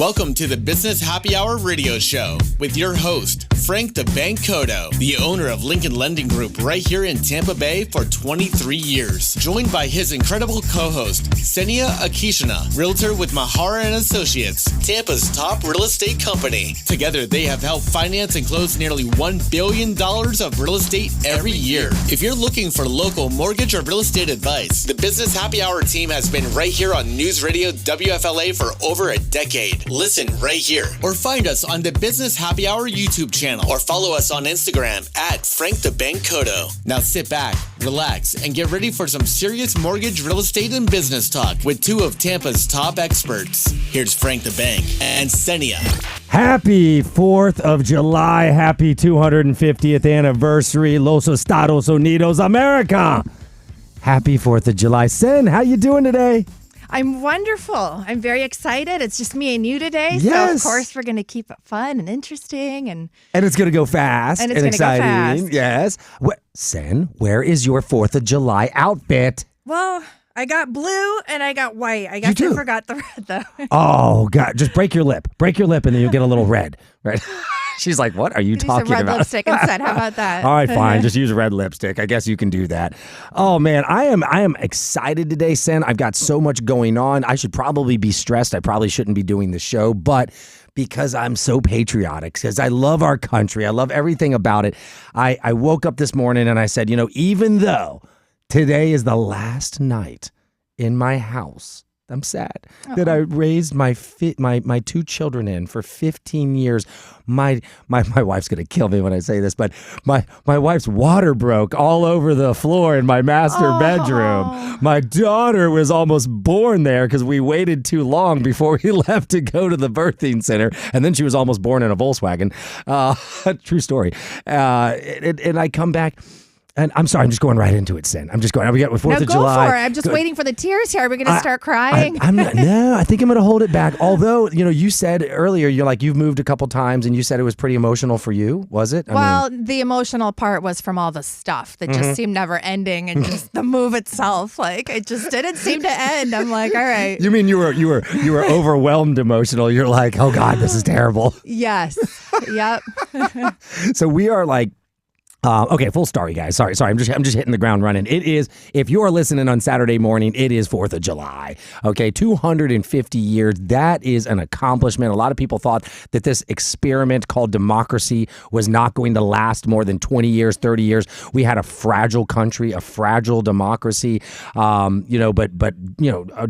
Welcome to the Business Happy Hour radio show with your host, Frank the Bank Cotto, the owner of Lincoln Lending Group right here in Tampa Bay for 23 years. Joined by his incredible co-host, Ksenia Akishina, realtor with Mahara and Associates, Tampa's top real estate company. Together, they have helped finance and close nearly $1 billion of real estate every year. If you're looking for local mortgage or real estate advice, the Business Happy Hour team has been right here on News Radio WFLA for over a decade. Listen right here or find us on the Business Happy Hour YouTube channel or follow us on Instagram at Frank the Bank Cotto. Now sit back, relax, and get ready for some serious mortgage, real estate, and business talk with two of Tampa's top experts. Here's Frank the Bank and Ksenia. Happy 4th of July. Happy 250th anniversary. Los Estados Unidos, America. Happy 4th of July. Sen, how you doing today? I'm wonderful. I'm very excited. It's just me and you today. Yes. So, of course, we're going to keep it fun and interesting. And it's going to go fast and exciting. Go fast. Yes. Sen, where is your 4th of July outfit? Well, I got blue and I got white. I guess I forgot the red, though. Oh, God. Just break your lip. Break your lip and then you'll get a little red. Right? She's like, what are you talking red about? Lipstick instead. How about that? All right, fine. Just use red lipstick. I guess you can do that. Oh, man, I am excited today, Sen. I've got so much going on. I should probably be stressed. I probably shouldn't be doing the show, but because I'm so patriotic, because I love our country, I love everything about it, I woke up this morning and I said, even though today is the last night in my house, I'm sad that I raised my two children in for 15 years. My wife's going to kill me when I say this, but my wife's water broke all over the floor in my master bedroom. My daughter was almost born there because we waited too long before we left to go to the birthing center. And then she was almost born in a Volkswagen. True story. And I come back. And I'm sorry, I'm just going right into it, Sin. I'm just going. We got 4th of July. Go for it. I'm just waiting for the tears here. Are we going to start crying? No, I think I'm going to hold it back. Although, you said earlier, you've moved a couple times and you said it was pretty emotional for you. Was it? The emotional part was from all the stuff that just seemed never ending and just the move itself. Like, it just didn't seem to end. I'm like, all right. You mean you were overwhelmed emotional. You're like, oh God, this is terrible. Yes. Yep. So we are like, okay, full story, guys. Sorry. I'm just hitting the ground running. It is, if you are listening on Saturday morning, it is 4th of July. Okay, 250 years. That is an accomplishment. A lot of people thought that this experiment called democracy was not going to last more than 20 years, 30 years. We had a fragile country, a fragile democracy. But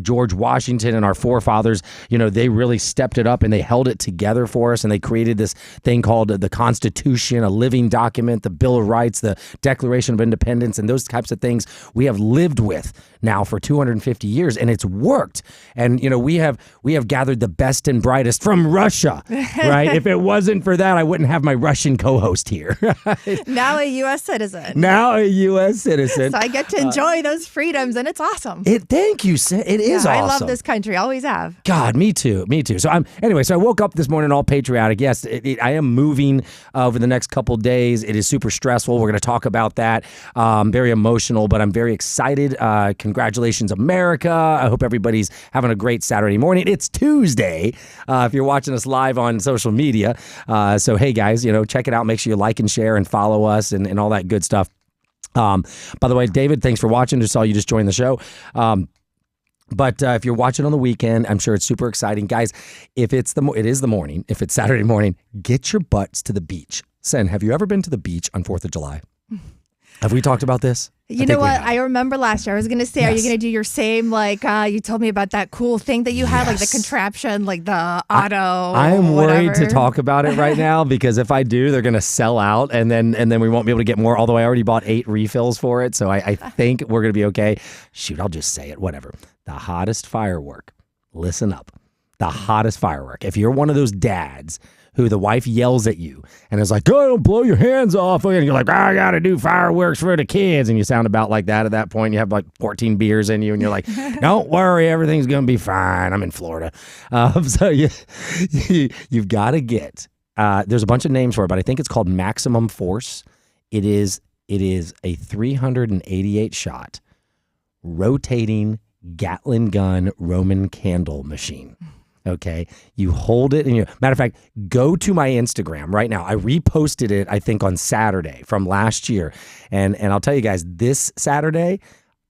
George Washington and our forefathers, they really stepped it up and they held it together for us, and they created this thing called the Constitution, a living document, the Bill of Rights, the Declaration of Independence, and those types of things we have lived with now for 250 years, and it's worked. And we have gathered the best and brightest from Russia, right? If it wasn't for that, I wouldn't have my Russian co-host here. Right? Now a U.S. citizen. So I get to enjoy those freedoms, and it's awesome. Thank you, Sid. It is awesome. I love this country. Always have. God, me too. So I woke up this morning all patriotic. Yes, I am moving over the next couple days. It is super stressful. We're going to talk about that. Very emotional, but I'm very excited. Congratulations, America. I hope everybody's having a great Saturday morning. It's Tuesday if you're watching us live on social media. So, hey, guys, check it out. Make sure you like and share and follow us and all that good stuff. By the way, David, thanks for watching. Just saw you just joined the show. But if you're watching on the weekend, I'm sure it's super exciting. Guys, it is the morning. If it's Saturday morning, get your butts to the beach. Sen, have you ever been to the beach on 4th of July? Have we talked about this? You know what? I remember last year. I was going to say, Are you going to do your same, you told me about that cool thing that you had, like the contraption, like the auto. I am worried to talk about it right now because if I do, they're going to sell out and then we won't be able to get more, although I already bought 8 refills for it. So I think we're going to be okay. Shoot, I'll just say it. Whatever. The hottest firework. Listen up. The hottest firework. If you're one of those dads who the wife yells at you and is like, oh, don't blow your hands off. And you're like, I got to do fireworks for the kids. And you sound about like that at that point. You have like 14 beers in you and you're like, don't worry, everything's going to be fine. I'm in Florida. So you've got to get, there's a bunch of names for it, but I think it's called Maximum Force. It is a 388 shot rotating Gatling gun Roman candle machine. Okay, you hold it, and matter of fact, go to my Instagram right now. I reposted it, I think, on Saturday from last year, and I'll tell you guys, this Saturday,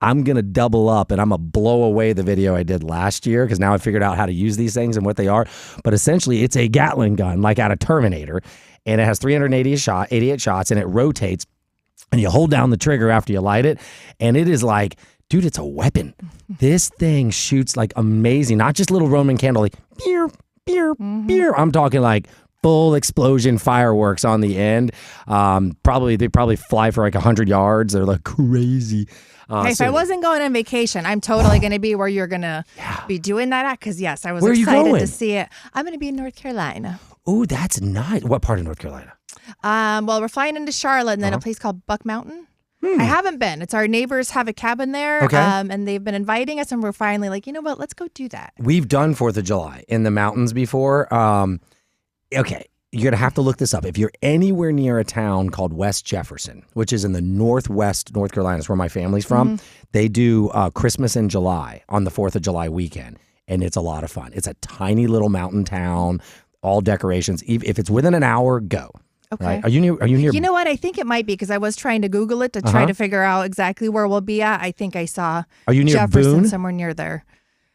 I'm gonna double up and I'm gonna blow away the video I did last year because now I figured out how to use these things and what they are. But essentially, it's a Gatling gun, like out of Terminator, and it has 88 shots, and it rotates, and you hold down the trigger after you light it, and it is like, dude, it's a weapon. This thing shoots like amazing, not just little Roman candle, like beer, beer, beer. I'm talking like full explosion fireworks on the end. They probably fly for like 100 yards. They're like crazy. If I wasn't going on vacation, I'm totally going to be where you're going to be doing that at. Because yes, I was Where excited to see it. I'm going to be in North Carolina. Oh, that's nice. What part of North Carolina? Well, we're flying into Charlotte and then a place called Buck Mountain. I haven't been. It's our neighbors have a cabin there, okay. And they've been inviting us, and we're finally like, you know what? Let's go do that. We've done 4th of July in the mountains before. Okay, you're going to have to look this up. If you're anywhere near a town called West Jefferson, which is in the northwest North Carolina, is where my family's from, they do Christmas in July on the 4th of July weekend, and it's a lot of fun. It's a tiny little mountain town, all decorations. If it's within an hour, go. Okay. Right? Are you near? You know what? I think it might be because I was trying to Google it to try to figure out exactly where we'll be at. I think I saw Are you near Jefferson Boone? somewhere near there.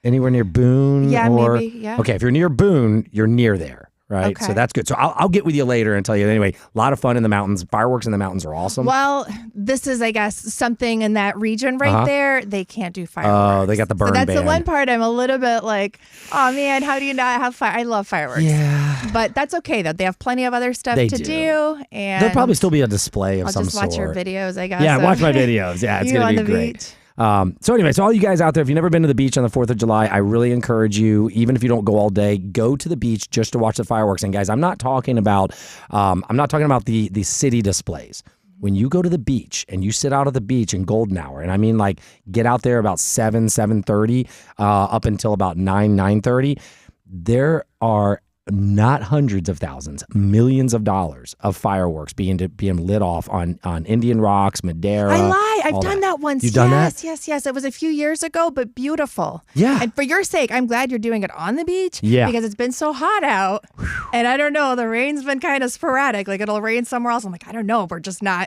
Anywhere near Boone? Yeah, or, maybe. Yeah. Okay, if you're near Boone, you're near there. Right. Okay. So that's good. So I'll get with you later and tell you. Anyway, a lot of fun in the mountains. Fireworks in the mountains are awesome. Well, this is, I guess, something in that region right there. They can't do fireworks. Oh, they got the burn So that's ban. the one part I'm a little bit like, oh man, how do you not have fire? I love fireworks. Yeah. But that's okay though. They have plenty of other stuff They to do. And there'll probably still be a display of I'll some just sort. watch your videos, I guess. Yeah, watch my videos. Yeah, it's You going on to be the great. beach. So anyway, so all you guys out there, if you've never been to the beach on the 4th of July, I really encourage you, even if you don't go all day, go to the beach just to watch the fireworks. And guys, I'm not talking about the city displays. When you go to the beach and you sit out at the beach in golden hour, and I mean like get out there about 7:30 up until about 9:30, there are not hundreds of thousands, millions of dollars of fireworks being lit off on Indian Rocks, Madeira. I lie. I've done that once. You've done that? Yes. It was a few years ago, but beautiful. Yeah. And for your sake, I'm glad you're doing it on the beach. Yeah. Because it's been so hot out. And I don't know, the rain's been kind of sporadic. Like it'll rain somewhere else. I'm like, I don't know.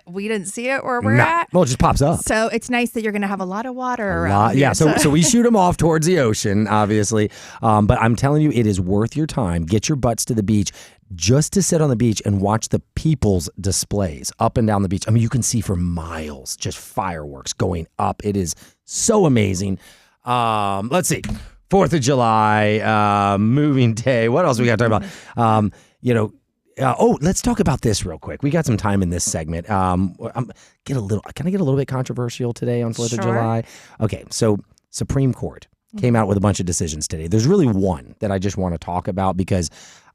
We didn't see it where we're at. Well, it just pops up. So it's nice that you're going to have a lot of water around. Yeah. So we shoot them off towards the ocean, obviously. But I'm telling you, it is worth your time. Get your butts to the beach just to sit on the beach and watch the people's displays up and down the beach. I mean, you can see for miles just fireworks going up. It is so amazing. Let's see. 4th of July, moving day. What else we got to talk about? Let's talk about this real quick. We got some time in this segment. Can I get a little bit controversial today on 4th of July? Okay, so Supreme Court came out with a bunch of decisions today. There's really one that I just want to talk about because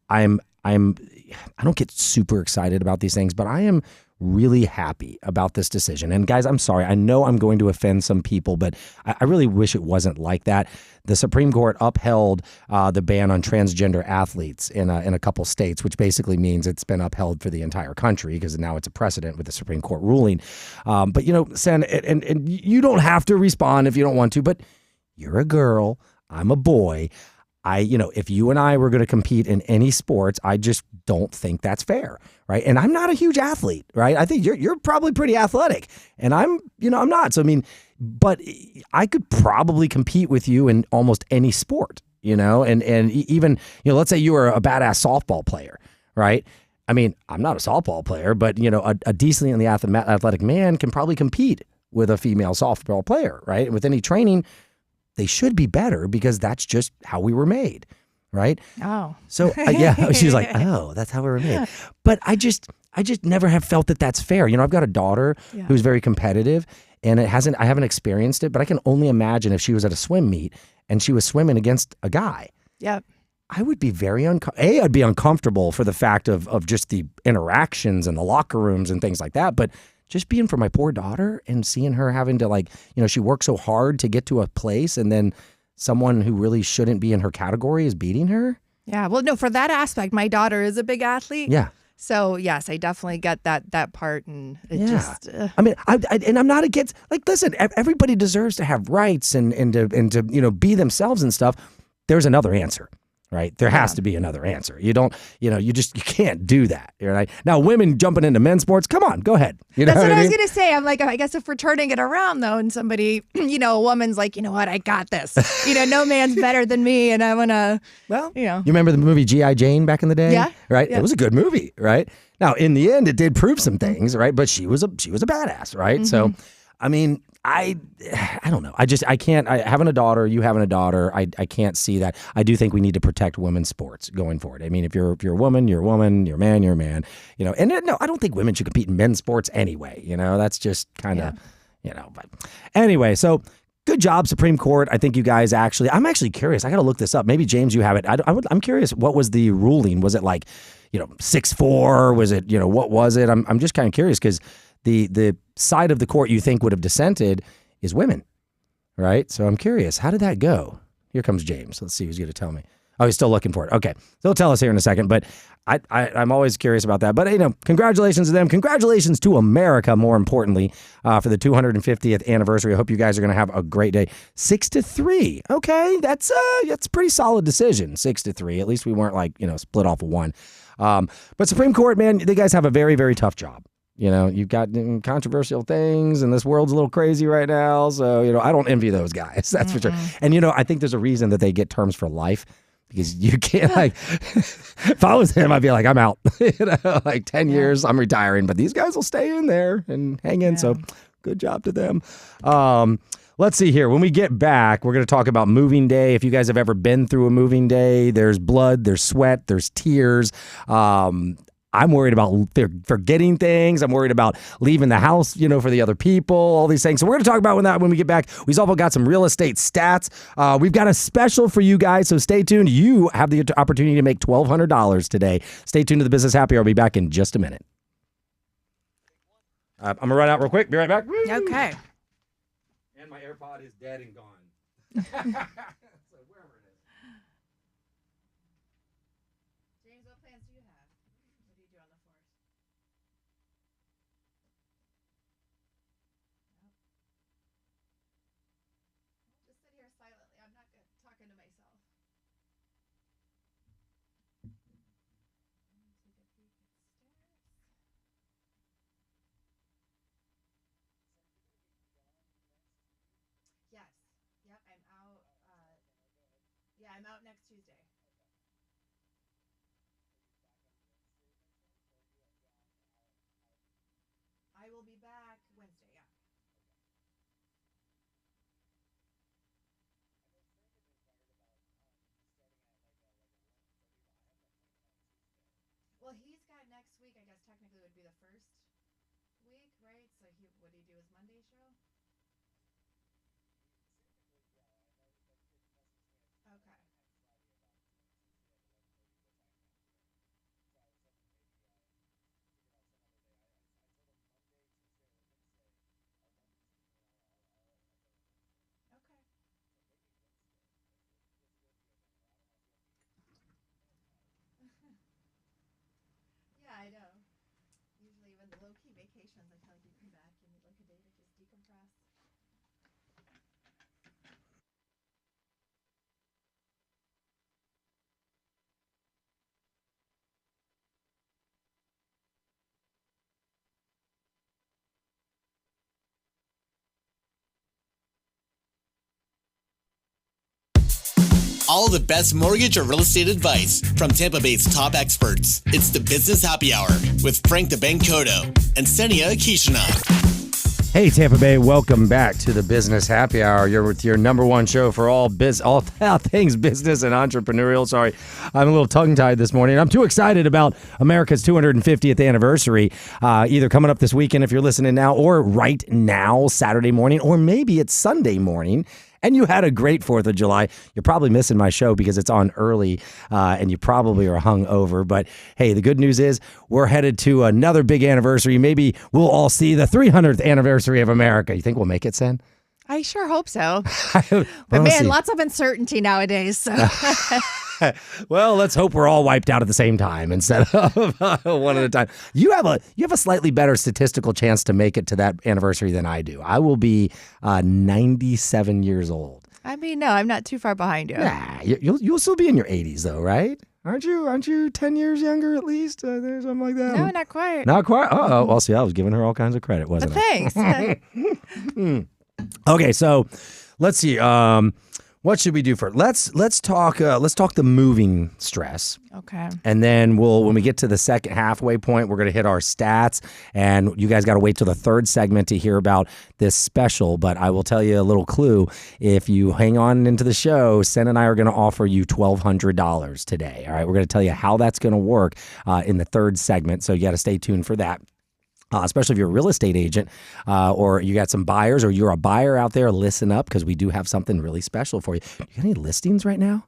I don't get super excited about these things, but I am really happy about this decision. And guys, I'm sorry. I know I'm going to offend some people, but I really wish it wasn't like that. The Supreme Court upheld the ban on transgender athletes in a couple states, which basically means it's been upheld for the entire country because now it's a precedent with the Supreme Court ruling. But Sen, and you don't have to respond if you don't want to, but you're a girl, I'm a boy. If you and I were going to compete in any sports, I just don't think that's fair, right? And I'm not a huge athlete, right? I think you're probably pretty athletic, and I'm not. So but I could probably compete with you in almost any sport, and even let's say you were a badass softball player, right? I mean, I'm not a softball player, but a decently athletic man can probably compete with a female softball player, right? With any training, they should be better because that's just how we were made, right? Oh. So, she's like, oh, that's how we were made. But I just never have felt that that's fair. I've got a daughter who's very competitive, and I haven't experienced it, but I can only imagine if she was at a swim meet and she was swimming against a guy. Yep. I would be I'd be uncomfortable for the fact of just the interactions and the locker rooms and things like that, but just being for my poor daughter and seeing her having to she worked so hard to get to a place and then someone who really shouldn't be in her category is beating her. Yeah. Well, no, for that aspect, my daughter is a big athlete. Yeah. So yes, I definitely get that part, and it just. I mean, I'm not against. Listen, everybody deserves to have rights and to be themselves and stuff. There's another answer, right? There has to be another answer. You don't, you can't do that. Right? Now, women jumping into men's sports, come on, go ahead. That's what I was going to say. I'm like, I guess if we're turning it around, though, and somebody, a woman's like, you know what, I got this. No man's better than me, and I want to, You remember the movie G.I. Jane back in the day? Yeah. Right? Yeah. It was a good movie, right? Now, in the end, it did prove some things, right? But she was a badass, right? Mm-hmm. So, I mean, I don't know. I can't, having a daughter, you having a daughter, I can't see that. I do think we need to protect women's sports going forward. I mean, if you're a woman, you're a woman, you're a man, you're a man, and no, I don't think women should compete in men's sports anyway. That's just kind of, but anyway, so good job, Supreme Court. I think you guys I'm actually curious. I got to look this up. Maybe James, you have it. I'm curious. What was the ruling? Was it like, 6-4? Was it, what was it? I'm just kind of curious because the side of the court you think would have dissented is women, right? So I'm curious, how did that go? Here comes James. Let's see who's going to tell me. Oh, he's still looking for it. Okay, they'll tell us here in a second, but I'm always curious about that. But, congratulations to them. Congratulations to America, more importantly, for the 250th anniversary. I hope you guys are going to have a great day. 6-3. Okay, that's a pretty solid decision, 6-3. At least we weren't split off of one. But Supreme Court, man, they guys have a very, very tough job. You've got controversial things, and this world's a little crazy right now. So, I don't envy those guys. That's for sure. And, I think there's a reason that they get terms for life because you can't, if I was him, I'd be like, I'm out. 10 years, I'm retiring. But these guys will stay in there and hang in. Yeah. So good job to them. Let's see here. When we get back, we're going to talk about moving day. If you guys have ever been through a moving day, there's blood, there's sweat, there's tears. I'm worried about forgetting things. I'm worried about leaving the house, for the other people, all these things. So we're going to talk about that when we get back. We've also got some real estate stats. We've got a special for you guys, so stay tuned. You have the opportunity to make $1,200 today. Stay tuned to the Business Happy Hour. I'll be back in just a minute. I'm going to run out real quick. Be right back. Woo! Okay. And my AirPod is dead and gone. I'm out next Tuesday. I will be back Wednesday, yeah. Well, he's got next week, I guess technically would be the first week, right? So would he do his Monday show? Okay. Okay. Yeah, I know. Usually even the low-key vacations, I feel like you come back and need like a day to just decompress. All the best mortgage or real estate advice from Tampa Bay's top experts. It's the Business Happy Hour with Frank the Bank Cotto and Senia Kishina. Hey, Tampa Bay, welcome back to the Business Happy Hour. You're with your number one show for all things business and entrepreneurial. Sorry, I'm a little tongue-tied this morning. I'm too excited about America's 250th anniversary, either coming up this weekend if you're listening now, or right now, Saturday morning, or maybe it's Sunday morning. And you had a great 4th of July. You're probably missing my show because it's on early and you probably are hungover. But hey, the good news is we're headed to another big anniversary. Maybe we'll all see the 300th anniversary of America. You think we'll make it, Sen? I sure hope so. But man, lots of uncertainty nowadays. So. Well, let's hope we're all wiped out at the same time instead of one at a time. You have a slightly better statistical chance to make it to that anniversary than I do. I will be 97 years old. I mean, no, I'm not too far behind you. Nah, you'll still be in your 80s though, right? Aren't you 10 years younger at least? Something like that? No, not quite. Not quite? Uh-oh. Well, see, I was giving her all kinds of credit, wasn't I? Thanks. Okay, so let's see. What should we do first? Let's talk the moving stress. Okay. And then when we get to the second halfway point, we're going to hit our stats. And you guys got to wait till the third segment to hear about this special. But I will tell you a little clue. If you hang on into the show, Sen and I are going to offer you $1,200 today. All right. We're going to tell you how that's going to work in the third segment. So you got to stay tuned for that. Especially if you're a real estate agent or you got some buyers or you're a buyer out there, listen up because we do have something really special for you. Do you got any listings right now?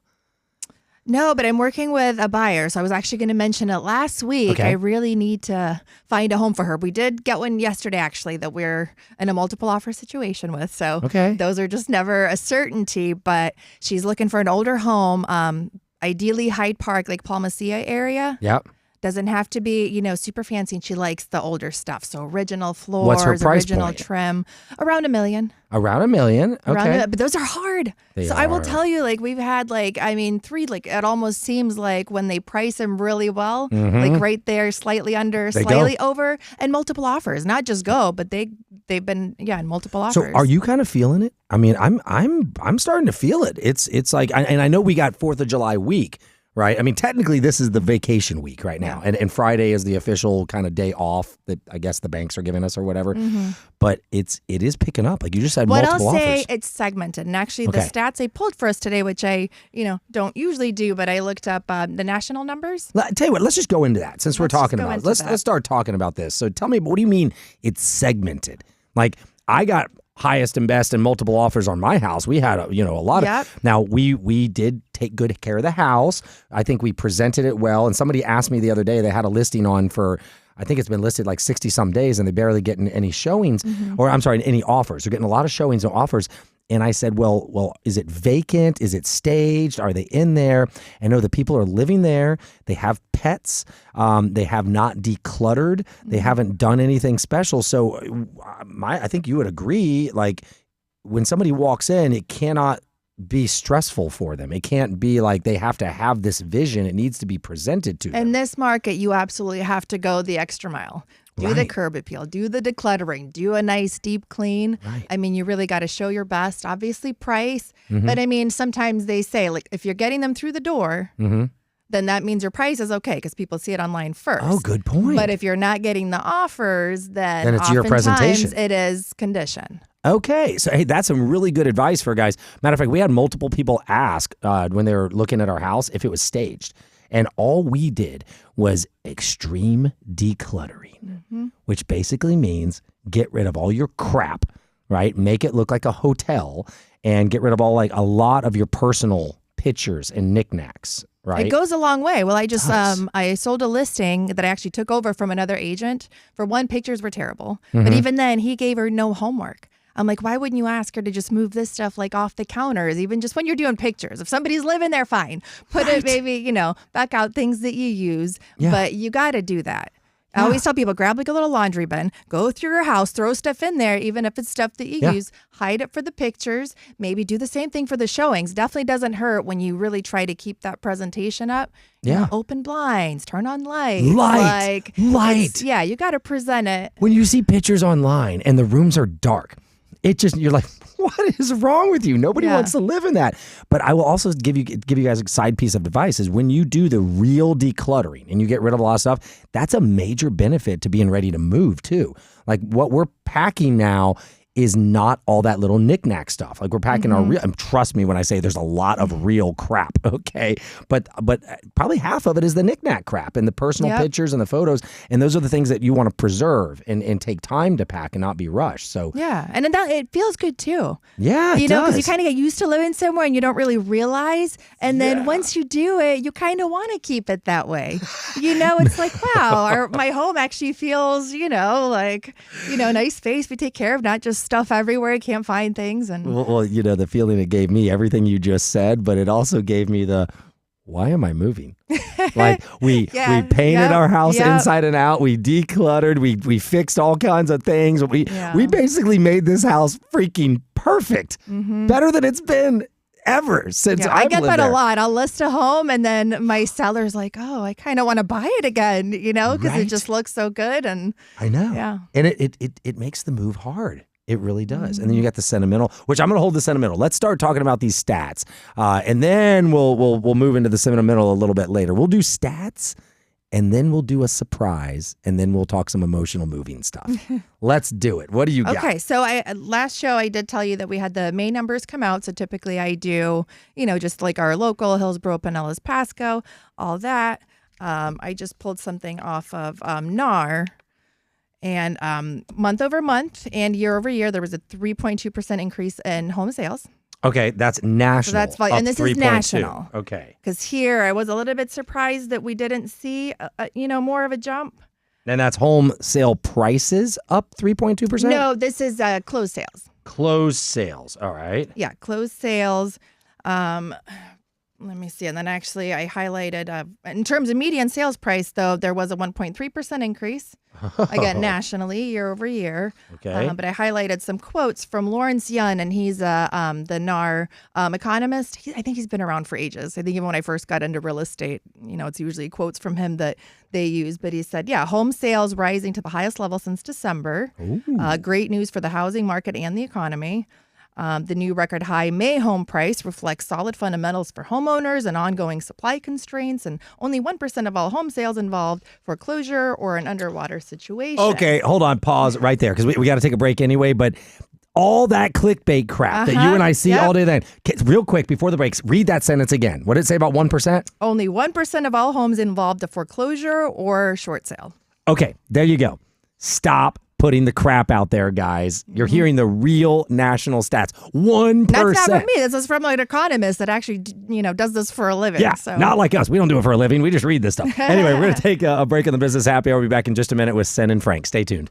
No, but I'm working with a buyer. So I was actually going to mention it last week. Okay. I really need to find a home for her. We did get one yesterday, actually, that we're in a multiple offer situation with. So those are just never a certainty. But she's looking for an older home, ideally Hyde Park, Lake Palmacia area. Yep. Doesn't have to be, super fancy, and she likes the older stuff. So original floors, What's her price original point? trim, around $1 million. Around $1 million. Okay. But those are hard. I will tell you, we've had three, it almost seems like when they price them really well, right there, slightly under, slightly over, and multiple offers. Not just go, but they've been in multiple offers. So are you kind of feeling it? I mean, I'm starting to feel it. It's like, and I know we got 4th of July week. Right. I mean, technically, this is the vacation week right now. Yeah. And Friday is the official kind of day off that I guess the banks are giving us or whatever. Mm-hmm. But it is picking up. Like you just said, multiple offers. I'll say it's segmented. And actually, the stats I pulled for us today, which I, don't usually do, but I looked up the national numbers. Tell you what, let's just go into that since we're talking about it. Let's start talking about this. So tell me, what do you mean it's segmented? Like I got highest and best and multiple offers on my house. We had a lot of. Now we did take good care of the house. I think we presented it well. And somebody asked me the other day, they had a listing on for, I think it's been listed like 60 some days and they barely getting any showings or I'm sorry, any offers. They're getting a lot of showings and offers. And I said, well, is it vacant? Is it staged? Are they in there? I know the people are living there. They have pets. They have not decluttered. They haven't done anything special. So I think you would agree, like when somebody walks in, it cannot be stressful for them. It can't be like they have to have this vision. It needs to be presented to them. In this market, you absolutely have to go the extra mile. Do the curb appeal, do the decluttering, do a nice deep clean. Right. I mean, you really got to show your best, obviously price. But I mean, sometimes they say, like, if you're getting them through the door, then that means your price is okay because people see it online first. Oh, good point. But if you're not getting the offers, then it's your presentation. It is condition. Okay. So, hey, that's some really good advice for guys. Matter of fact, we had multiple people ask when they were looking at our house if it was staged. And all we did was extreme decluttering, which basically means get rid of all your crap, right? Make it look like a hotel and get rid of all a lot of your personal pictures and knickknacks, right? It goes a long way. Well, I just I sold a listing that I actually took over from another agent. For one, pictures were terrible. But even then, he gave her no homework. I'm like, why wouldn't you ask her to just move this stuff off the counters, even just when you're doing pictures? If somebody's living there, fine. Put it maybe, back out things that you use. Yeah. But you got to do that. I always tell people, grab a little laundry bin, go through your house, throw stuff in there, even if it's stuff that you use, hide it for the pictures, maybe do the same thing for the showings. Definitely doesn't hurt when you really try to keep that presentation up. Yeah. Open blinds, turn on lights. Light. Yeah, you got to present it. When you see pictures online and the rooms are dark, you're like, what is wrong with you? Nobody wants to live in that. But I will also give you guys a side piece of advice is when you do the real decluttering and you get rid of a lot of stuff, that's a major benefit to being ready to move too. Like what we're packing now is not all that little knickknack stuff. Like we're packing our real, trust me when I say there's a lot of real crap, okay? But probably half of it is the knickknack crap and the personal pictures and the photos. And those are the things that you want to preserve and take time to pack and not be rushed. So yeah, and then it feels good too. Yeah, you know, because you kind of get used to living somewhere and you don't really realice. And then once you do it, you kind of want to keep it that way. It's like, wow, my home actually feels, nice space we take care of, not just stuff everywhere. I can't find things. And well, the feeling it gave me, everything you just said, but it also gave me why am I moving? Like we Yeah, painted our house yep. inside and out. We decluttered. We fixed all kinds of things. We basically made this house freaking perfect, better than it's been ever since I I've get lived that there. a lot. I'll list a home and then my seller's like, oh, I kind of want to buy it again, because Right. it just looks so good. And I know. yeah. And it makes the move hard. It really does. And then you got the sentimental, which I'm going to hold the sentimental. Let's start talking about these stats. And then we'll move into the sentimental a little bit later. We'll do stats and then we'll do a surprise and then we'll talk some emotional moving stuff. Let's do it. What do you got? Okay, so last show I did tell you that we had the May numbers come out. So typically I do, just like our local Hillsborough, Pinellas, Pasco, all that. I just pulled something off of NAR, and month over month and year over year there was a 3.2% increase in home sales. Okay, that's national. So that's and this 3.2. is national. Okay. Because here I was a little bit surprised that we didn't see, more of a jump. And that's home sale prices up 3.2%? No, this is closed sales. Closed sales. All right. Yeah, closed sales. Let me see. And then actually I highlighted, in terms of median sales price, though, there was a 1.3% increase, again, nationally, year over year. Okay. But I highlighted some quotes from Lawrence Yun, and he's the NAR economist. I think he's been around for ages. I think even when I first got into real estate, it's usually quotes from him that they use. But he said, home sales rising to the highest level since December. Great news for the housing market and the economy. The new record high May home price reflects solid fundamentals for homeowners and ongoing supply constraints, and only 1% of all home sales involved foreclosure or an underwater situation. Okay, hold on, pause right there, because we got to take a break anyway, but all that clickbait crap that you and I see all day then. Real quick, before the breaks, read that sentence again. What did it say about 1%? Only 1% of all homes involved a foreclosure or short sale. Okay, there you go. Stop putting the crap out there, guys. You're hearing the real national stats. 1%. That's not from me. This is from an economist that actually, does this for a living. Yeah, so. Not like us. We don't do it for a living. We just read this stuff. Anyway, we're going to take a break in the business happy hour. We'll be back in just a minute with KSEN and Frank. Stay tuned.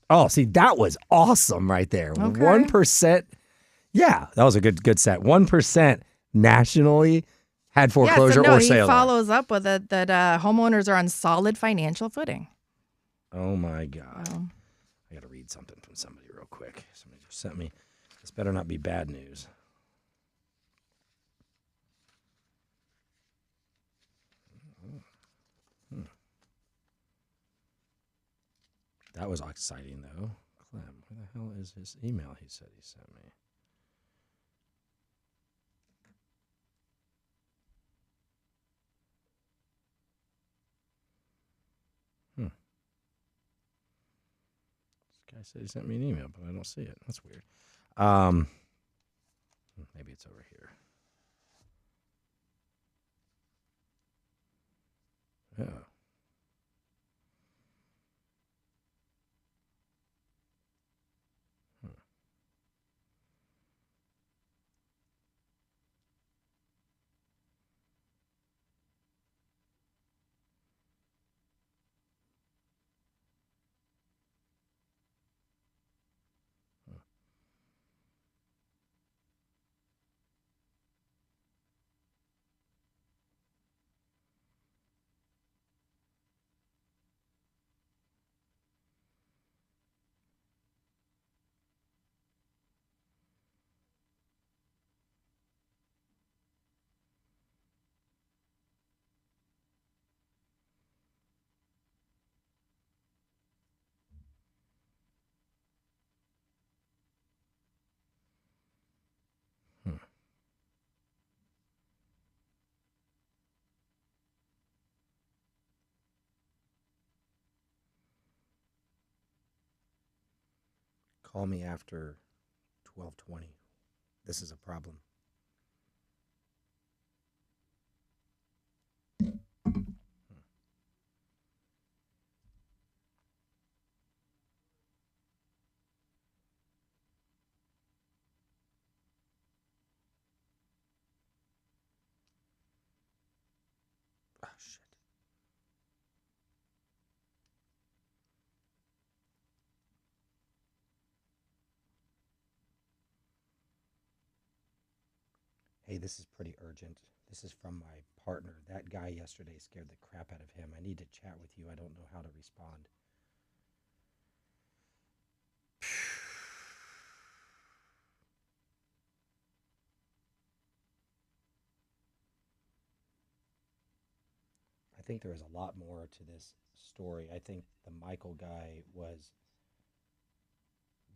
Oh, see, that was awesome right there. Okay. 1%. Yeah, that was a good set. 1% nationally had foreclosure or sale. He follows up with it that homeowners are on solid financial footing. Oh, my God. I got to read something from somebody real quick. Somebody just sent me. This better not be bad news. That was exciting, though. Clem, where the hell is his email he said he sent me? This guy said he sent me an email, but I don't see it. That's weird. Maybe it's over here. Yeah. Call me after 12:20. This is a problem. Oh, shit. Hey, Hey, this is pretty urgent. This is from my partner. That guy yesterday scared the crap out of him. I need to chat with you. I don't know how to respond. I think there is a lot more to this story. I think the Michael guy was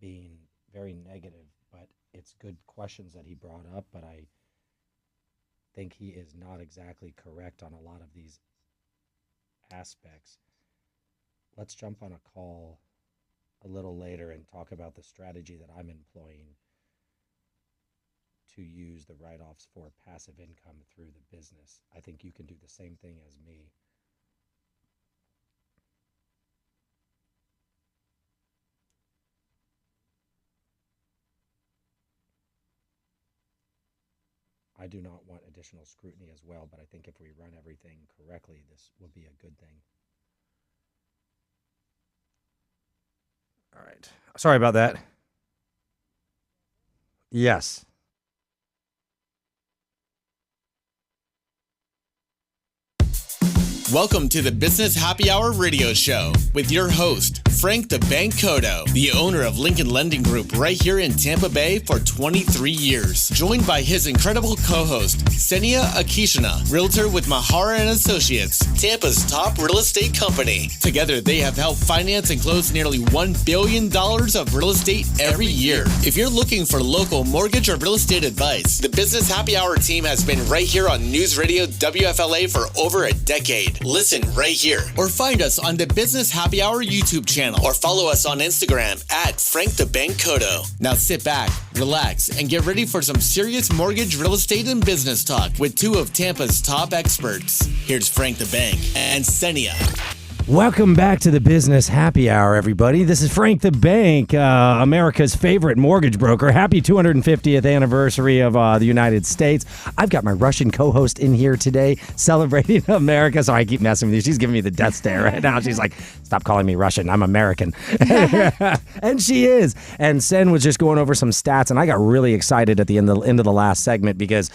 being very negative, but it's good questions that he brought up, but I think he is not exactly correct on a lot of these aspects. Let's jump on a call a little later and talk about the strategy that I'm employing to use the write-offs for passive income through the business. I think you can do the same thing as me. I do not want additional scrutiny as well, but I think if we run everything correctly, this will be a good thing. All right. Sorry about that. Yes. Welcome to the Business Happy Hour radio show with your host, Frank the Bank Cotto, the owner of Lincoln Lending Group right here in Tampa Bay for 23 years. Joined by his incredible co-host, Ksenia Akishina, realtor with Mahara and Associates, Tampa's top real estate company. Together, they have helped finance and close nearly $1 billion of real estate every year. If you're looking for local mortgage or real estate advice, the Business Happy Hour team has been right here on News Radio WFLA for over a decade. Listen right here or find us on the Business Happy Hour YouTube channel or follow us on Instagram at Frank the Bank Cotto. Now sit back, relax, and get ready for some serious mortgage, real estate, and business talk with two of Tampa's top experts. Here's Frank the Bank and Ksenia. Welcome back to the Business Happy Hour, everybody. This is Frank the Bank, America's favorite mortgage broker. Happy 250th anniversary of the United States. I've got my Russian co-host in here today celebrating America. So I keep messing with you. She's giving me the death stare right now. She's like, stop calling me Russian. I'm American. And she is. And Sen was just going over some stats, and I got really excited at the end of the last segment because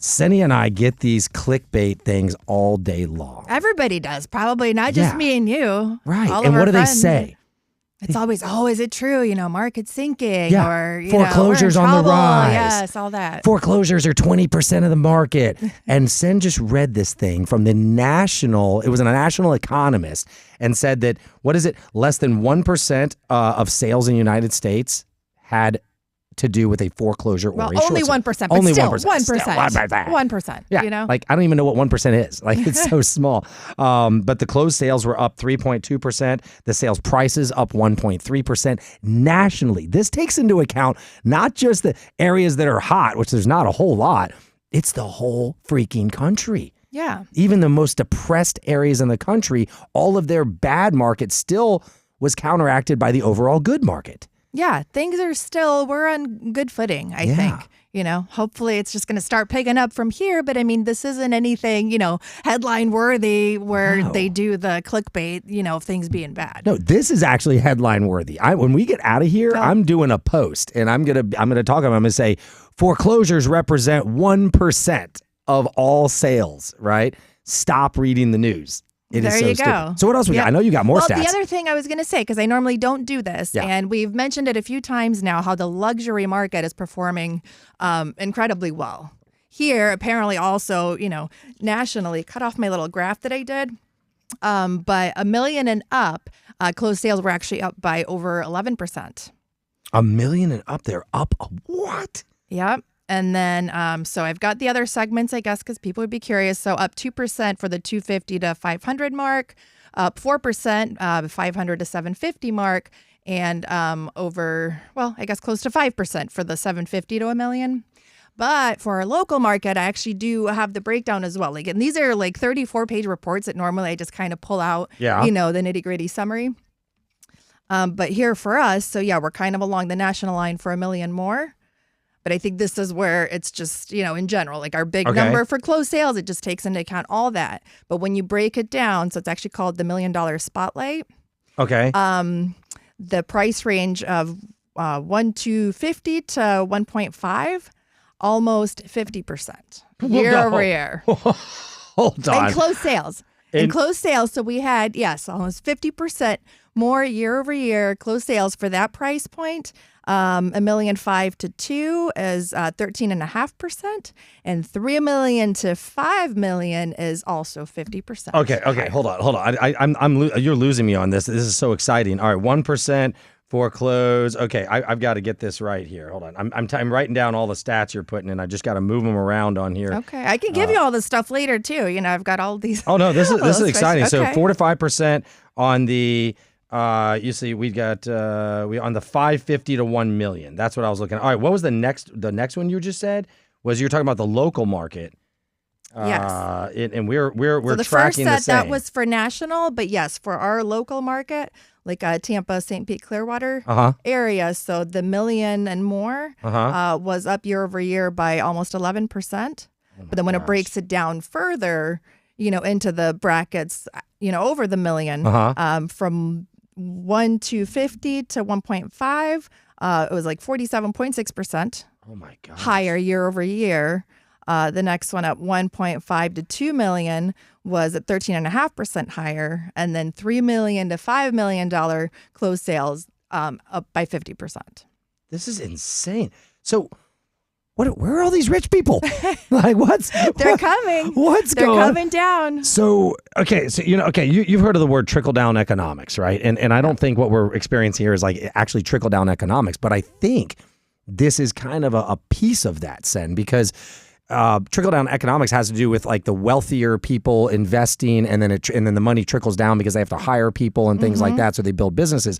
Ksenia and I get these clickbait things all day long. Everybody does, probably not just me and you. Right. And what do they say? It's always, oh, is it true? You know, market sinking, yeah. Or foreclosures on the rise. Yes, all that. Foreclosures are 20% of the market. And Sen just read this thing from it was a national economist, and said that, what is it? Less than 1% of sales in the United States had to do with a foreclosure or a only 1%, but only still 1%. 1%. Yeah, you know, like I don't even know what 1% is. Like it's so small. But the closed sales were up 3.2%. The sales prices up 1.3% nationally. This takes into account not just the areas that are hot, which there's not a whole lot. It's the whole freaking country. Yeah. Even the most depressed areas in the country, all of their bad market still was counteracted by the overall good market. Yeah, things are still, we're on good footing, I think. You know, hopefully it's just going to start picking up from here. But I mean, this isn't anything, headline worthy where they do the clickbait, of things being bad. No, this is actually headline worthy. When we get out of here, I'm doing a post, and I'm gonna talk about. I'm gonna say foreclosures represent 1% of all sales. Right? Stop reading the news. There you go. So what else we got? I know you got more stats. Well, the other thing I was going to say, because I normally don't do this, and we've mentioned it a few times now, how the luxury market is performing incredibly well. Here, apparently also, nationally, cut off my little graph that I did, but $1 million and up, closed sales were actually up by over 11%. $1 million and up, they're up what? Yep. And then, so I've got the other segments, I guess, because people would be curious. So up 2% for the 250 to 500 mark, up 4%, 500 to 750 mark, and close to 5% for the 750 to $1 million. But for our local market, I actually do have the breakdown as well. And these are 34-page reports that normally I just kind of pull out, the nitty-gritty summary. But here for us, so we're kind of along the national line for $1 million more. But I think this is where it's just, in general, our big number for closed sales, it just takes into account all that. But when you break it down, so it's actually called the $1 Million Spotlight. Okay. The price range of 1 to 50 to 1.5 almost 50% year over year. Hold on. And closed sales. So we had, yes, almost 50% more year over year closed sales for that price point. $1.5 million to $2 is 13.5%, and $3 million to $5 million is also 50%. Okay. Hold on. You're losing me on this. This is so exciting. All right, 1% foreclosed. Okay, I've got to get this right here. Hold on. I'm writing down all the stats you're putting in. I just got to move them around on here. Okay, I can give you all this stuff later too. I've got all these. Oh no, this is exciting. Okay. So 4 to 5% on the. You see, we got we on the 550 to 1 million. That's what I was looking at. All right, what was the next one you just said? Was you're talking about the local market? Yes. And we're so the tracking first set the same. that was for national, but yes, for our local market, like Tampa, St. Pete, Clearwater area. So the million and more was up year over year by almost 11%. But then when it breaks it down further, into the brackets, over the million, from 1 to 50 to 1.5, it was like 47.6%. Oh my God. Higher year over year. The next one up 1.5 to 2 million was at 13.5% higher. And then $3 million to $5 million closed sales up by 50%. This is insane. So where are all these rich people? They're coming. They're coming down. So, okay. So, you've heard of the word trickle down economics, right? And I don't think what we're experiencing here is like actually trickle down economics, but I think this is kind of a piece of that, Sen, because trickle down economics has to do with like the wealthier people investing, and then the money trickles down because they have to hire people and things like that. So they build businesses.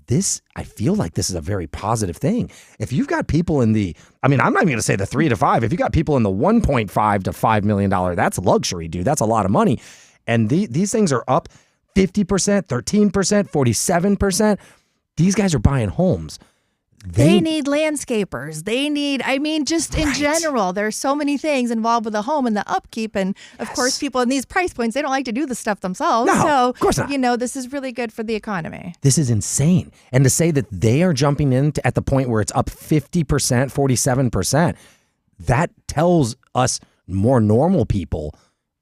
I feel like this is a very positive thing. If you've got people I'm not even going to say the 3 to 5. If you got people in the 1.5 to $5 million, that's luxury, dude. That's a lot of money. And these things are up 50%, 13%, 47%. These guys are buying homes. They need landscapers. They need, just in general, there's so many things involved with the home and the upkeep. And of course, people in these price points, they don't like to do the stuff themselves. No, of course not. This is really good for the economy. This is insane. And to say that they are jumping in at the point where it's up 50%, 47%, that tells us more normal people,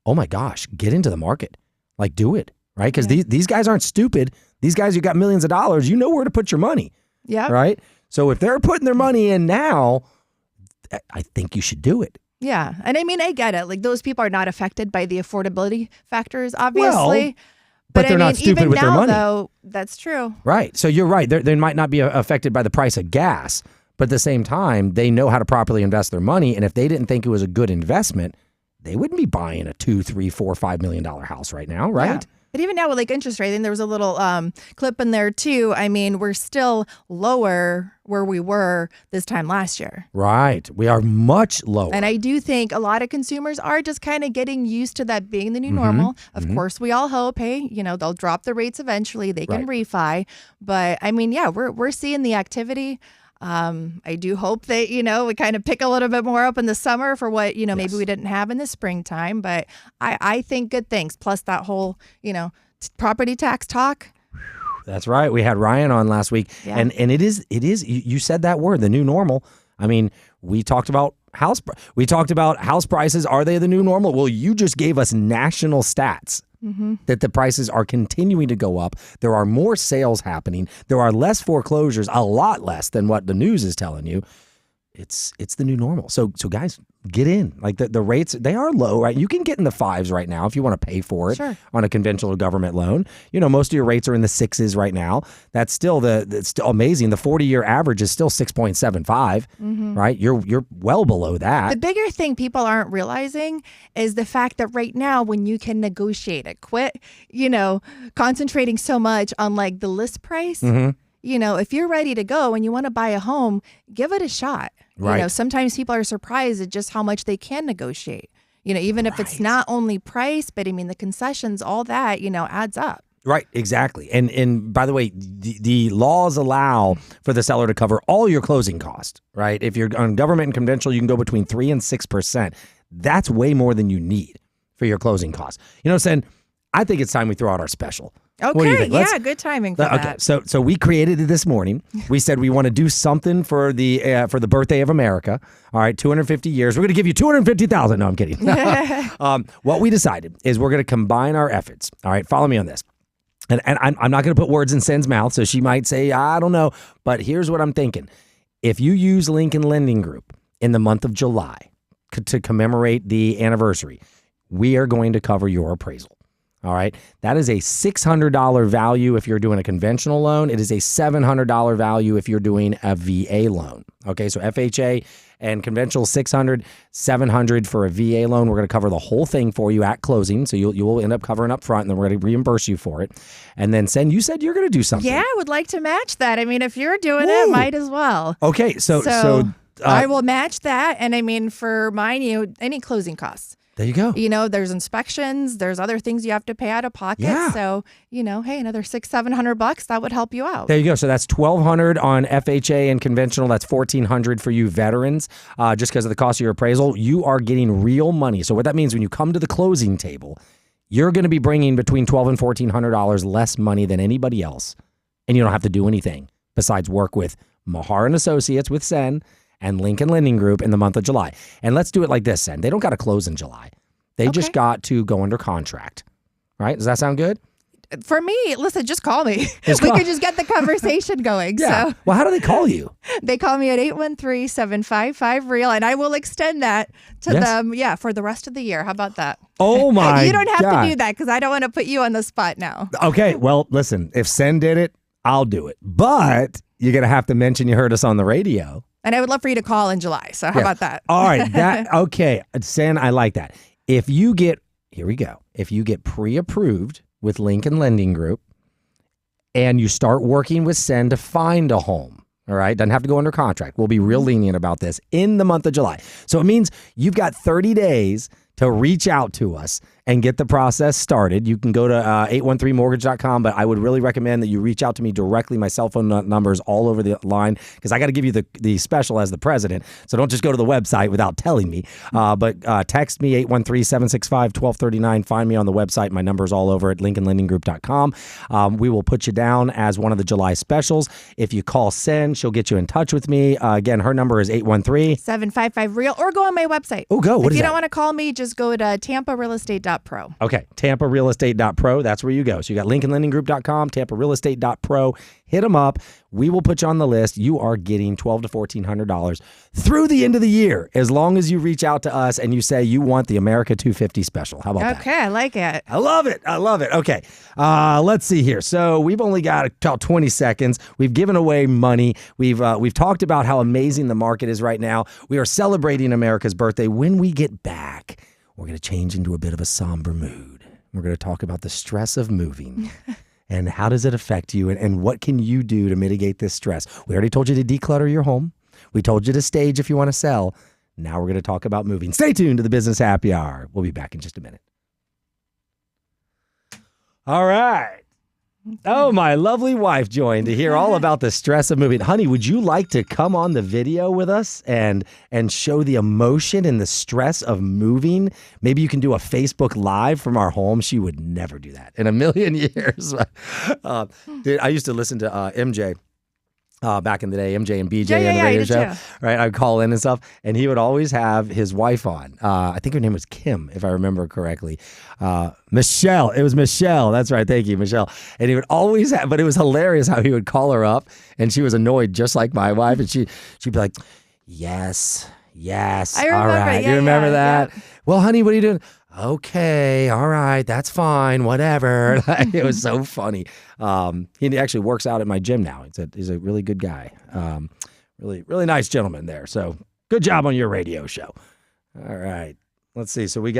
oh my gosh, get into the market. Like, do it, right? Because these guys aren't stupid. These guys who got millions of dollars, you know where to put your money. Yeah. Right? So if they're putting their money in now, I think you should do it. Yeah. And I get it. Like, those people are not affected by the affordability factors, obviously. Well, but they're not stupid even with now, their money. Though, that's true. Right. So you're right. They might not be affected by the price of gas, but at the same time, they know how to properly invest their money. And if they didn't think it was a good investment, they wouldn't be buying a $2, $3, $4, $5 million house right now, right? Yeah. But even now with like interest rate, and there was a little clip in there too. We're still lower where we were this time last year. Right. We are much lower. And I do think a lot of consumers are just kind of getting used to that being the new normal. Of course, we all hope, hey, they'll drop the rates eventually. They can refi. But we're seeing the activity. I do hope that, we kind of pick a little bit more up in the summer for what, maybe we didn't have in the springtime. But I think good things. Plus that whole, property tax talk. That's right. We had Ryan on last week. Yeah. And it is, you said that word, the new normal. We talked about house prices. Are they the new normal? Well, you just gave us national stats. That the prices are continuing to go up. There are more sales happening. There are less foreclosures, a lot less than what the news is telling you. It's the new normal. So guys, get in. Like the rates, they are low, right? You can get in the 5s right now if you want to pay for it on a conventional government loan. Most of your rates are in the 6s right now. That's still it's still amazing. The 40-year average is still 6.75, right? You're well below that. The bigger thing people aren't realizing is the fact that right now when you can negotiate it, quit, concentrating so much on like the list price. If you're ready to go and you want to buy a home, give it a shot. Right. Sometimes people are surprised at just how much they can negotiate. Even if it's not only price, but the concessions, all that, adds up. Right, exactly. And by the way, the laws allow for the seller to cover all your closing costs, right? If you're on government and conventional, you can go between 3% and 6%. That's way more than you need for your closing costs. Sen, I think it's time we throw out our special. What do you Okay, think? Let's- yeah, good timing for Okay, that. so we created it this morning. We said we want to do something for the birthday of America. All right, 250 years. We're going to give you 250,000. No, I'm kidding. What we decided is we're going to combine our efforts. All right, follow me on this. And I'm not going to put words in Sen's mouth, so she might say, I don't know. But here's what I'm thinking. If you use Lincoln Lending Group in the month of July to commemorate the anniversary, we are going to cover your appraisal. All right. That is a $600 value if you're doing a conventional loan. It is a $700 value if you're doing a VA loan. Okay. So FHA and conventional $600, $700 for a VA loan. We're going to cover the whole thing for you at closing. So you will end up covering up front, and then we're going to reimburse you for it. And then, Sen, you said you're going to do something. Yeah, I would like to match that. I mean, if you're doing it, might as well. Okay. So I will match that. And I mean, for mine, any closing costs. There you go. There's inspections, there's other things you have to pay out of pocket. Yeah. So, hey, another $600-$700, that would help you out. There you go. So that's $1,200 on FHA and conventional. That's $1,400 for you veterans. Just because of the cost of your appraisal, you are getting real money. So what that means when you come to the closing table, you're going to be bringing between $1,200 and $1,400 less money than anybody else, and you don't have to do anything besides work with Mahar and Associates with Sen and Lincoln Lending Group in the month of July. And let's do it like this, Sen. They don't got to close in July. They just got to go under contract. Right? Does that sound good? For me, listen, just call me. We could just get the conversation going. Yeah. So Well, how do they call you? they call me at 813-755-REAL, and I will extend that to them, for the rest of the year. How about that? Oh, my You don't have God. to do that because I don't want to put you on the spot now. Okay. Well, listen, if Sen did it, I'll do it. But you're going to have to mention you heard us on the radio. And I would love for you to call in July. So how about that? All right. Okay. Sen, I like that. If you get pre-approved with Lincoln Lending Group and you start working with Sen to find a home, all right, doesn't have to go under contract. We'll be real lenient about this in the month of July. So it means you've got 30 days to reach out to us and get the process started. You can go to 813mortgage.com, but I would really recommend that you reach out to me directly. My cell phone number is all over the line because I got to give you the special as the president. So don't just go to the website without telling me. But text me 813-765-1239. Find me on the website. My number is all over at lincolnlendinggroup.com. We will put you down as one of the July specials. If you call Sen, she'll get you in touch with me. Again, her number is 813-755-REAL, or go on my website. Oh, go. What is If you that? don't want to call me, just go to tamparealestate.pro. Okay, TampaRealEstate.pro. That's where you go. So you got LincolnLendingGroup.com, TampaRealEstate.pro. Hit them up. We will put you on the list. You are getting $1,200 to $1,400 through the end of the year, as long as you reach out to us and you say you want the America 250 special. How about that? Okay, I like it. I love it. I love it. Okay. Let's see here. So we've only got about 20 seconds. We've given away money. We've talked about how amazing the market is right now. We are celebrating America's birthday. When we get back, we're going to change into a bit of a somber mood. We're going to talk about the stress of moving and how does it affect you and what can you do to mitigate this stress. We already told you to declutter your home. We told you to stage if you want to sell. Now we're going to talk about moving. Stay tuned to the Business Happy Hour. We'll be back in just a minute. All right. Oh, my lovely wife joined to hear all about the stress of moving. Honey, would you like to come on the video with us and show the emotion and the stress of moving? Maybe you can do a Facebook Live from our home. She would never do that in a million years. Dude, I used to listen to MJ. Back in the day, MJ and BJ on the radio show, right? I'd call in and stuff, and he would always have his wife on. I think her name was Kim, if I remember correctly. Michelle. It was Michelle. That's right. Thank you, Michelle. And he would always have, but it was hilarious how he would call her up, and she was annoyed just like my wife, and she'd be like, yes, I remember, all right. yeah, you remember that? yeah. Well, honey, what are you doing? Okay, all right, that's fine, whatever. It was so funny. He actually works out at my gym now. He's a really good guy. Really nice gentleman there. So good job on your radio show. All right, let's see. So we'll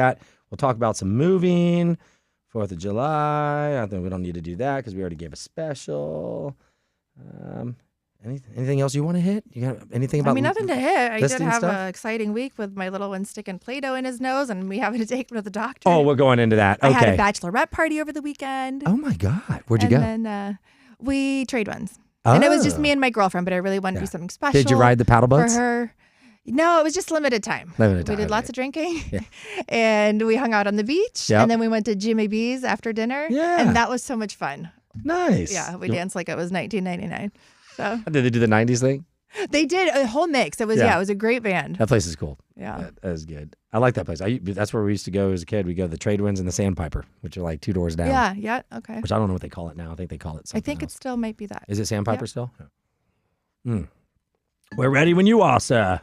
talk about some moving, 4th of July. I think we don't need to do that because we already gave a special. Anything else you want to hit? You got anything about? I mean, nothing to hit. I did listing have stuff? an exciting week with my little one sticking Play-Doh in his nose, and we having to take him to the doctor. Oh, we're going into that. Okay. I had a bachelorette party over the weekend. Oh my God, where'd you go? And then we trade ones. And it was just me and my girlfriend, but I really wanted to do something special. Did you ride the paddle boats? For her. No, it was just limited time. Limited time. We did lots of drinking, Yeah. and we hung out on the beach, Yep. and then we went to Jimmy B's after dinner, Yeah. and that was so much fun. Nice. Yeah, we danced like it was 1999. So Did they do the 90s thing? they did a whole mix. It was Yeah. it was a great band. That place is cool. Yeah. That is good. I like that place. That's where we used to go as a kid. We go to the Trade Winds and the Sandpiper, which are like 2 doors down. Yeah. Okay. Which I don't know what they call it now. I think they call it something I think else. it still might be that. Is it Sandpiper still? We're ready when you are, sir.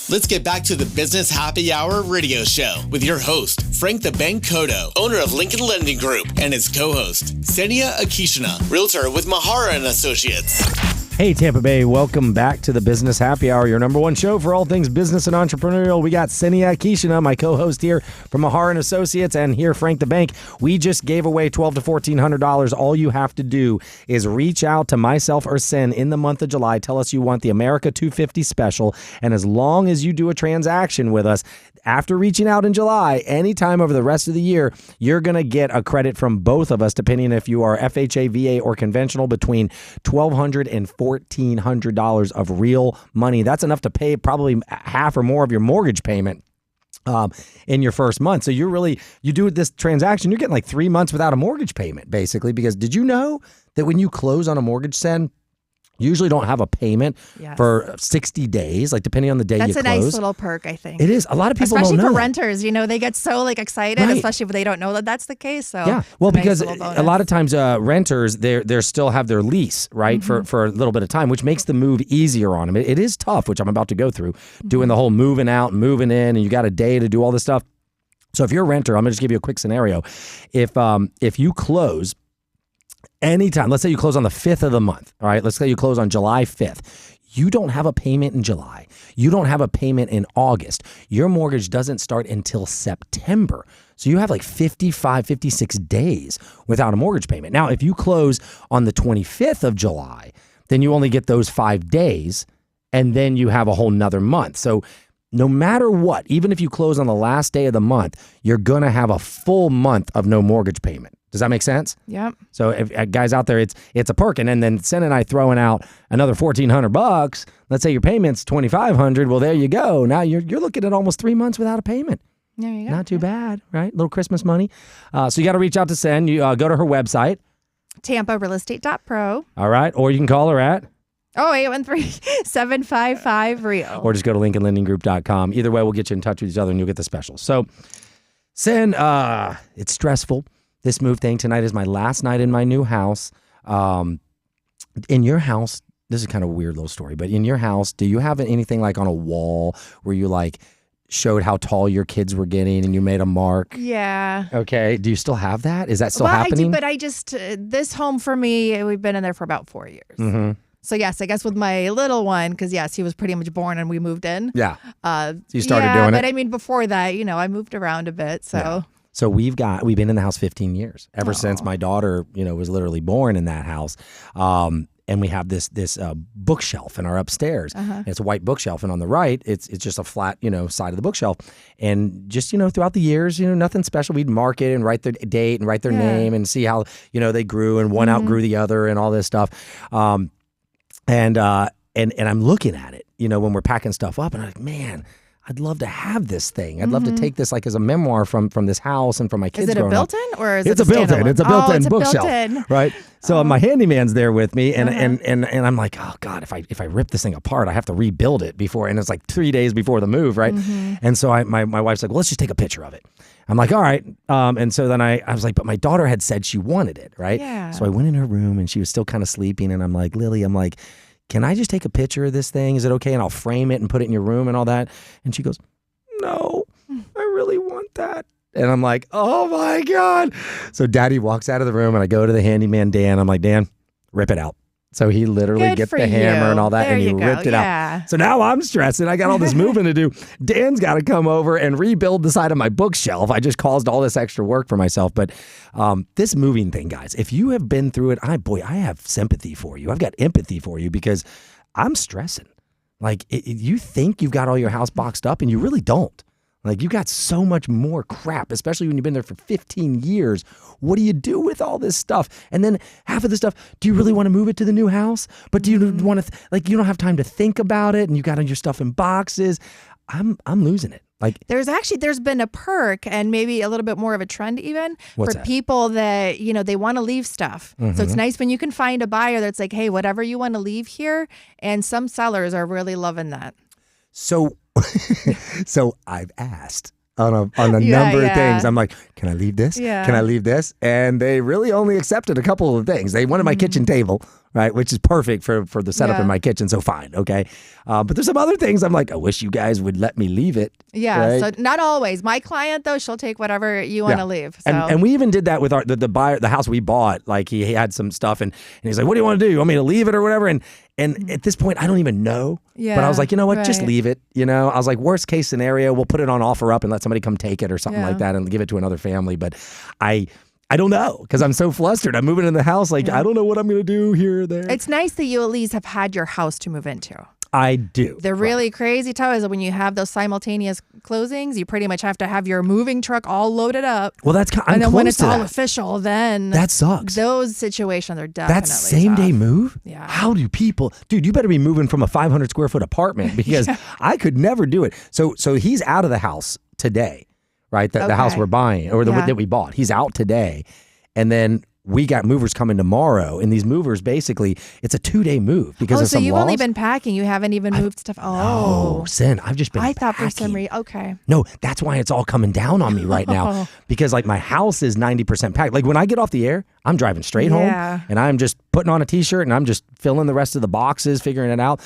Let's get back to the Business Happy Hour radio show with your host, Frank the Bank Cotto, owner of Lincoln Lending Group, and his co-host, Senia Akishina, realtor with Mahara and Associates. Hey, Tampa Bay, welcome back to the Business Happy Hour, your number one show for all things business and entrepreneurial. We got Senia Akishina, my co-host here from Mahara and Associates, and here, Frank the Bank. We just gave away $1,200 to $1,400. All you have to do is reach out to myself or Sen in the month of July. Tell us you want the America 250 special, and as long as you do a transaction with us, after reaching out in July, anytime over the rest of the year, you're going to get a credit from both of us, depending if you are FHA, VA, or conventional, between $1,200 and $1,400 of real money. That's enough to pay probably half or more of your mortgage payment in your first month. So you do this transaction, you're getting like 3 months without a mortgage payment, basically, because did you know that when you close on a mortgage, Sen, you usually don't have a payment for 60 days, like depending on the day you close. That's a nice little perk, I think. It is. A lot of people especially don't know for that. renters, they get so excited, Right. especially if they don't know that that's the case. So yeah, well, it's a nice because little bonus. a lot of times renters they're still have their lease, right, for a little bit of time, which makes the move easier on them. It is tough, which I'm about to go through, doing the whole moving out, moving in, and you got a day to do all this stuff. So if you're a renter, I'm gonna just give you a quick scenario. If you close anytime, let's say you close on the 5th of the month, all right? Let's say you close on July 5th. You don't have a payment in July. You don't have a payment in August. Your mortgage doesn't start until September. So you have like 55, 56 days without a mortgage payment. Now, if you close on the 25th of July, then you only get those 5 days, and then you have a whole nother month. So no matter what, even if you close on the last day of the month, you're going to have a full month of no mortgage payment. Does that make sense? Yep. So if guys out there, it's a perk. And then Sen and I throwing out another $1,400. Let's say your payment's $2,500. Well, there you go. Now you're looking at almost 3 months without a payment. There you go. Not too bad, right? Little Christmas money. So you got to reach out to Sen. You go to her website. TampaRealEstate.pro. All right. Or you can call her at. 813-755-REAL. Or just go to LincolnLendingGroup.com. Either way, we'll get you in touch with each other and you'll get the special. So, Sen, it's stressful. This move thing tonight is my last night in my new house. In your house, this is kind of a weird little story, but in your house, do you have anything like on a wall where you like showed how tall your kids were getting and you made a mark? Yeah. Okay. Do you still have that? Is that still happening? I do, but I just, this home for me, we've been in there for about 4 years. Mm-hmm. So yes, I guess with my little one, because yes, he was pretty much born and we moved in. Yeah. So you started doing it? But I mean, before that, I moved around a bit. So. Yeah. So we've been in the house 15 years, ever since my daughter, was literally born in that house. And we have this bookshelf in our upstairs. And it's a white bookshelf, and on the right, it's just a flat, side of the bookshelf. And just, throughout the years, nothing special. We'd mark it and write their date and write their name and see how, they grew and one outgrew the other and all this stuff. And I'm looking at it, when we're packing stuff up, and I'm like, man, I'd love to have this thing. I'd love to take this like as a memoir from this house and from my kids. Is it a growing up. built-in or is It's it a built-in. It's a built-in it's a bookshelf, built-in. right? So my handyman's there with me, and I'm like, oh God, if I rip this thing apart, I have to rebuild it before, and it's like 3 days before the move, right? And so my wife's like, well, let's just take a picture of it. I'm like, all right. And so then I was like, but my daughter had said she wanted it, right? Yeah. So I went in her room, and she was still kind of sleeping, and I'm like, Lily, can I just take a picture of this thing? Is it okay? And I'll frame it and put it in your room and all that. And she goes, no, I really want that. And I'm like, oh my God. So Daddy walks out of the room, and I go to the handyman, Dan. I'm like, Dan, rip it out. So he literally Good gets for the hammer you. and all that, There and he you go. ripped it Yeah. out. So now I'm stressing. I got all this moving to do. Dan's got to come over and rebuild the side of my bookshelf. I just caused all this extra work for myself. But this moving thing, guys, if you have been through it, I have sympathy for you. I've got empathy for you, because I'm stressing. Like, you think you've got all your house boxed up, and you really don't. Like, you got so much more crap, especially when you've been there for 15 years. What do you do with all this stuff? And then half of the stuff, do you really want to move it to the new house? But do you want to, you don't have time to think about it, and you got all your stuff in boxes. I'm losing it. Like, there's been a perk and maybe a little bit more of a trend even What's for that? people that, they want to leave stuff. So it's nice when you can find a buyer that's like, hey, whatever you want to leave here. And some sellers are really loving that. So I've asked on a number of things. I'm like, can I leave this? Yeah. Can I leave this? And they really only accepted a couple of things. They wanted my kitchen table, right, which is perfect for the setup in my kitchen. So fine, okay. But there's some other things I'm like, I wish you guys would let me leave it. Yeah, right? so not always. My client, though, she'll take whatever you want to leave. So. And we even did that with the buyer, the house we bought. Like, he had some stuff, and he's like, what do you want to do? You want me to leave it or whatever? And at this point, I don't even know. Yeah, but I was like, you know what? Just right. leave it. I was like, worst case scenario, we'll put it on offer up and let somebody come take it or something like that and give it to another family. But I don't know, because I'm so flustered. I'm moving in the house. Like, I don't know what I'm going to do here or there. It's nice that you at least have had your house to move into. I do. The really crazy tough is when you have those simultaneous closings, you pretty much have to have your moving truck all loaded up. Well, I'm and then close when it's to all that. official, then That sucks. Those situations are definitely That's same day tough. move? Yeah. How do people, dude, you better be moving from a 500 square foot apartment, because I could never do it. So he's out of the house today, right? The house we're buying, or that we bought. He's out today. And then we got movers coming tomorrow, and these movers, basically, it's a 2-day move because of so some you've laws. only been packing. You haven't even moved stuff. No, Sin, I've just been I thought for some packing. reason. Okay. No, that's why it's all coming down on me right now, because like my house is 90% packed. Like when I get off the air, I'm driving straight home, and I'm just putting on a t-shirt and I'm just filling the rest of the boxes, figuring it out.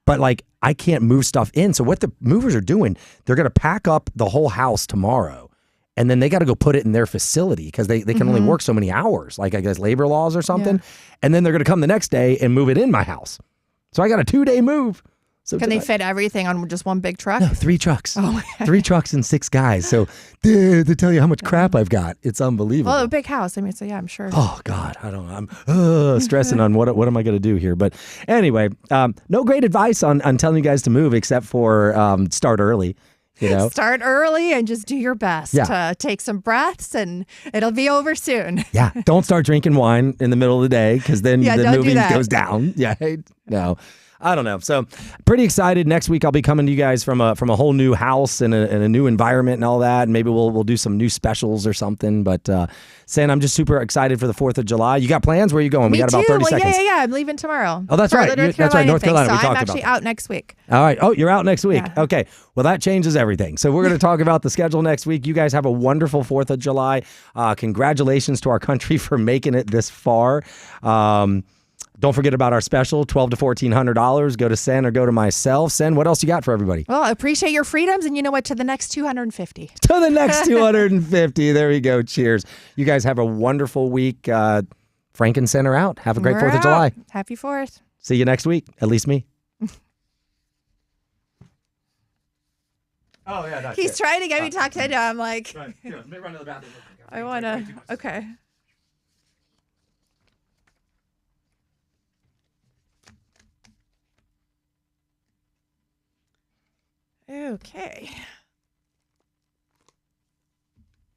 But like, I can't move stuff in. So what the movers are doing, they're going to pack up the whole house tomorrow. And then they got to go put it in their facility, because they can only work so many hours, like I guess labor laws or something. Yeah. And then they're going to come the next day and move it in my house. So I got a 2-day move. So Can they fit everything on just one big truck? No, 3 trucks. Oh my God. 3 trucks and 6 guys. So to tell you how much crap I've got, it's unbelievable. Well, a big house. I mean, so yeah, I'm sure. Oh God, I don't know. I'm stressing on what am I going to do here. But anyway, no great advice on telling you guys to move, except for start early. Start early and just do your best to take some breaths, and it'll be over soon. Yeah. Don't start drinking wine in the middle of the day, because then the moving goes down. Yeah. No. I don't know. So pretty excited. Next week I'll be coming to you guys from a whole new house and a new environment and all that. And maybe we'll do some new specials or something. But San, I'm just super excited for the 4th of July. You got plans? Where are you going? Me we got too. about 30 seconds. Yeah. I'm leaving tomorrow. Oh, that's right. That's right. North Carolina. So We talked I'm actually about out next week. All right. Oh, you're out next week. Yeah. Okay. Well, that changes everything. So we're going to talk about the schedule next week. You guys have a wonderful 4th of July. Congratulations to our country for making it this far. Don't forget about our special, $1,200 to $1,400. Go to Sen or go to myself. Sen, what else you got for everybody? Well, I appreciate your freedoms, and you know what? To the next 250. To the next 250. There we go. Cheers. You guys have a wonderful week. Frank and Sen are out. Have a great 4th of July. Happy 4th. See you next week. At least me. Oh, yeah. He's trying to get me talked into. I'm like, Right. Here, let me run to the bathroom. I want to. Okay. Okay.